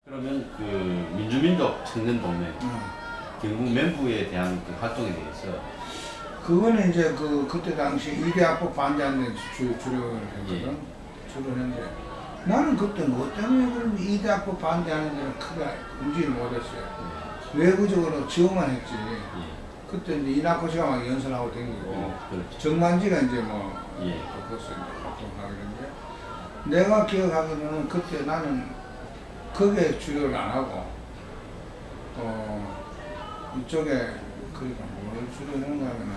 그러면 그 민주민족 청년동맹 경북 멘부에 대한 그 활동에 대해서 그거는 이제 그때 당시 이대학법 반대하는 주를 했거든. 주를 했는데 나는 그때 뭐 때문에 그런 이대학법 반대하는 데는 크게 움직이지 못했어요. 외부적으로 지원만 했지. 그때 이제 이낙호 씨가 막 연설하고 다니고 그렇죠. 정만지가 이제 뭐 예. 그것을 이제 활동하게 됐는데 내가 기억하기로는 그때 나는 거기에 주력을 안 하고 이쪽에 그러니까 뭘 주력하는가 하면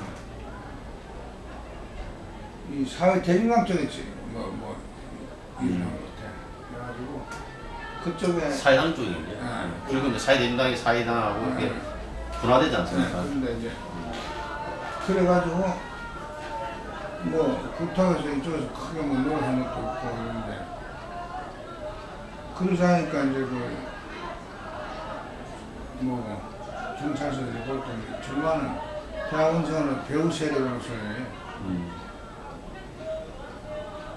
이 사회 대중감 쪽에 있지 일을 하는 것 같아. 그래가지고 그쪽에 사회당 쪽이군요. 그리고 이제 사회대중당이 사회당하고 이렇게 분화되지 않습니까? 그런데 이제 그래가지고 뭐 그렇다고 해서 이쪽에서 크게 뭐 노력한 것도 없고 그런데 그러자 하니까 이제 경찰서에서 볼 때는 절반은 대학원생을 배우 세력으로서의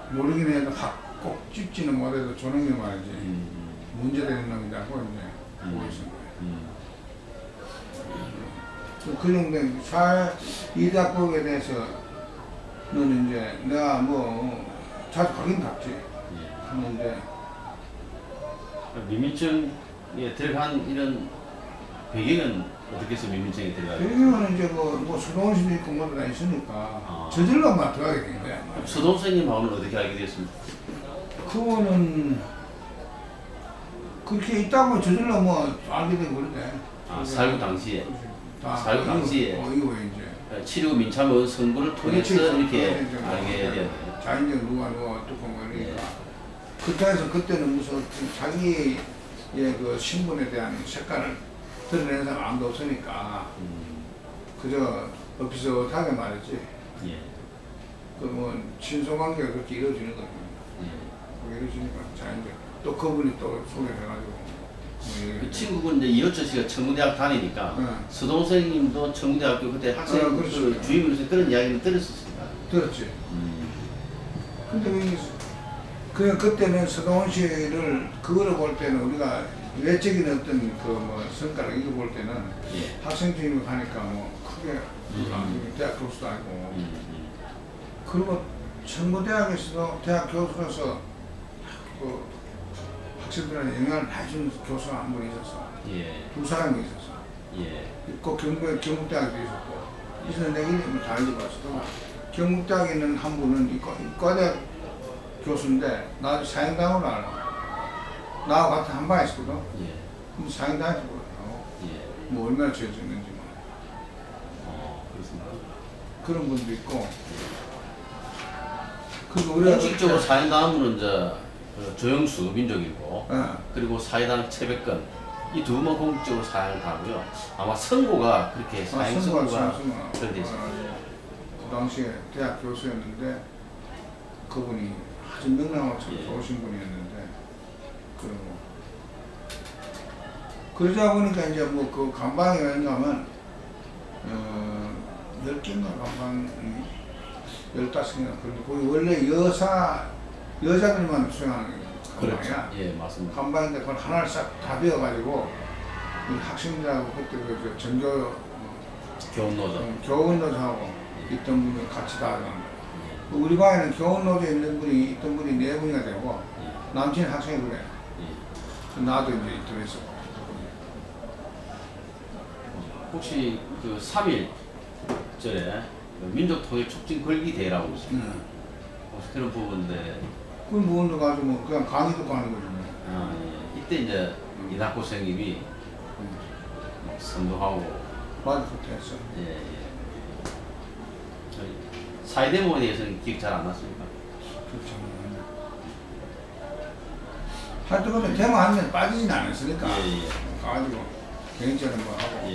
모르긴 해도 꼭 찝지는 못해도 저놈이 말이지 문제되는 놈이라고 이제 보고 있는 거예요. 그 정도 이대학법에 대해서는 이제 내가 뭐 자주 가긴 갔지. 하는데 민민청에 들어간 이런 배경은 어떻게 해서 민민청에 들어가요? 배경은 이제 뭐 수동원씨도 있고 뭐도 다 있으니까 저절로 막 들어가게 된 거야. 서동생님하고는 어떻게 알게 되었습니까? 그거는 그렇게 있다고 저절로 뭐 알게 되고 그러대. 사육 당시에 사육 당시에 이거 이제 치료 민참원 선거를 통해서 이렇게 알게 되었네요. 자인적 누가 어떻고 뭐 그러니까 그렇다 해서 그때는 무슨 자기의 그 신분에 대한 색깔을 드러내는 사람 아무도 없으니까 그저 비슷하게 말했지. 그 뭐 친소관계가 그렇게 이루어지는 거죠. 그렇게 이루어지니까 자인적 또 그분이 또 소개를 해가지고 그 친구분 이제 이호철 씨가 청구대학 다니니까 서동생님도 청구대학교 그때 학생 그렇죠. 주임으로서 그런 이야기는 들었었습니다. 들었지. 근데 그때는 서동원 씨를 그거를 볼 때는 우리가 외적인 어떤 그 뭐 성과를 이거 볼 때는 학생 주임을 가니까 뭐 크게 대학 교수도 아니고 그리고 청구대학에서도 대학 교수로서 그 학생들한테 영향을 많이 주는 교수가 한 분 있었어. 두 사람이 있었어. 꼭 경북대학에도 있었고. 그래서 내가 이름을 다 읽어봤어. 경북대학에 있는 한 분은 이과대학 교수인데 나도 사형당으로 알아. 나하고 같은 한 방에 있었거든. 근데 사형당에서 보더라고. 뭐 얼마나 죄졌는지 뭐. 그렇습니다. 그런 분도 있고. 그리고 우리가 공식적으로 사형당한 분은 이제 조영수 민족이고 그리고 사회당 최백근 이 두 분만 공식적으로 사형을 하고요. 아마 선고가 그렇게 사형 선고가 그렇게 돼 있습니다. 그 당시에 대학 교수였는데 그분이 아주 명랑하고 참 좋으신 분이었는데 그러자 보니까 이제 뭐 그 감방에 왠가 하면 10개인가 감방이 15개인가 그런데 거기 원래 여자들만 수행하는 감방이야. 그렇죠. 맞습니다. 감방인데 그걸 하나를 싹 다 비워가지고 학생들하고 그때 그 전교 교원노조하고 있던 분이 같이 다 하는 거야. 우리 반에는 교원노조에 있는 분이 있던 분이 4분이나 되고 남친 학생이 그래. 나도 이제 들어있어. 혹시 그 3.1절에 민족통일 촉진 걸기 대회라고 있습니다. 혹시 그런 부분인데 그 부분도 가지고 뭐 그냥 강의도 가는 거지 뭐. 이때 이제 이낙호 선생님이 선도하고 맞아, 그렇게 했어. 사회대모에 대해서는 기억 잘 안 났습니까? 그렇죠. 하여튼 근데 대모 안에 빠지진 않았으니까 가가지고 개인적으로 뭐 하고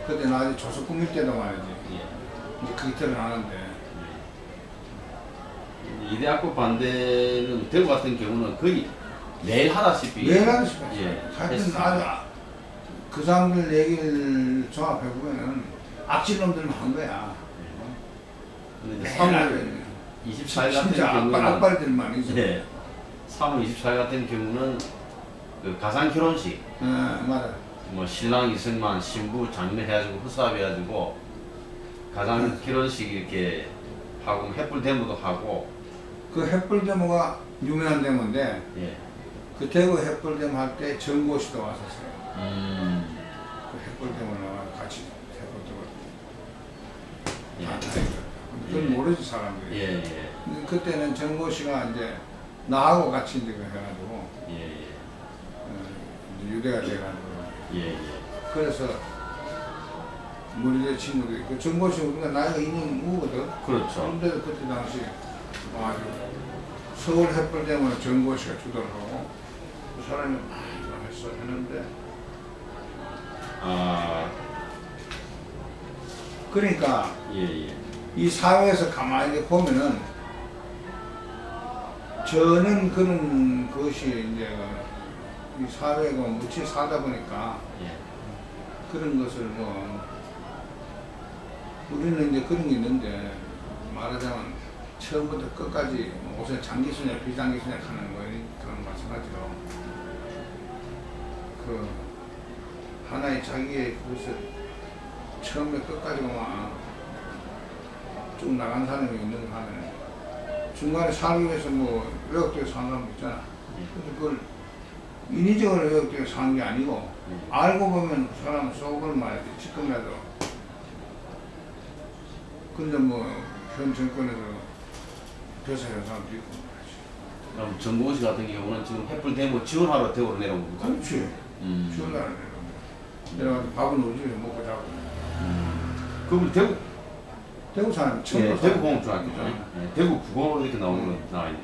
그때 나 아직 조석 꾸밀 때도 말이지 이제 그게 드러나는데 이대학교 반대는 대구 같은 경우는 거의 매일 하다시피 하여튼 아주 그 사람들 얘기를 종합해보면은 악질놈들만 한 거야. 근데 3월 24일 같은 진짜 경우는 악발들만 있어. 3월 24일 같은 경우는 그 가상 결혼식. 맞아. 뭐 신랑 이승만, 신부 장례 해가지고 후사해가지고 가상 결혼식 이렇게 하고 횃불 데모도 하고. 그 횃불 데모가 유명한 데모인데 예. 그 대구 횃불 데모 할 때 정고시도 왔었어요. 그 횃불 데모 나와 같이 횃불 데모. 예. 그건 모르지 사람들이. 예, 예. 근데 그때는 정고시가 이제 나하고 같이 이제 해가지고 예, 예. 이제 유대가 돼가지고. 예, 예. 그래서 우리 친구들이 그 정고시 우리가 나이가 2년 후거든. 그렇죠. 그런데도 그때 당시 아주 서울 횃불 때문에 정고시가 주도를 하고 그 사람이 이거 했어 했는데 그러니까 예, 예. 이 사회에서 가만히 보면은 저는 그런 것이 이제 이 사회가 무치 살다 보니까 예. 그런 것을 뭐 우리는 이제 그런 게 있는데 말하자면 처음부터 끝까지 무슨 장기순약 비장기순약 하는 거랑 마찬가지로 그 하나의 자기의 그것을 처음에 끝까지 막 쭉 나간 사람이 있는 거 하면 중간에 살기 위해서 뭐 외국에서 사는 사람 있잖아. 근데 그걸 인위적으로 외국에서 사는 게 아니고 알고 보면 그 사람 속을 말이지 지금이라도. 근데 뭐 현 정권에서 벼슬한 사람도 있고 말이지. 그럼 정고시 같은 경우는 지금 횃불 데모 지원하러 대구로 내려온 겁니까? 그렇지. 지원하러 내려온 내가 밥은 우리 집에서 먹고 자고. 그럼 대구 대구 사람 처음 예, 대구 공업중학교죠. 예, 대구 국어로 이렇게 나오는 거 나와 있네.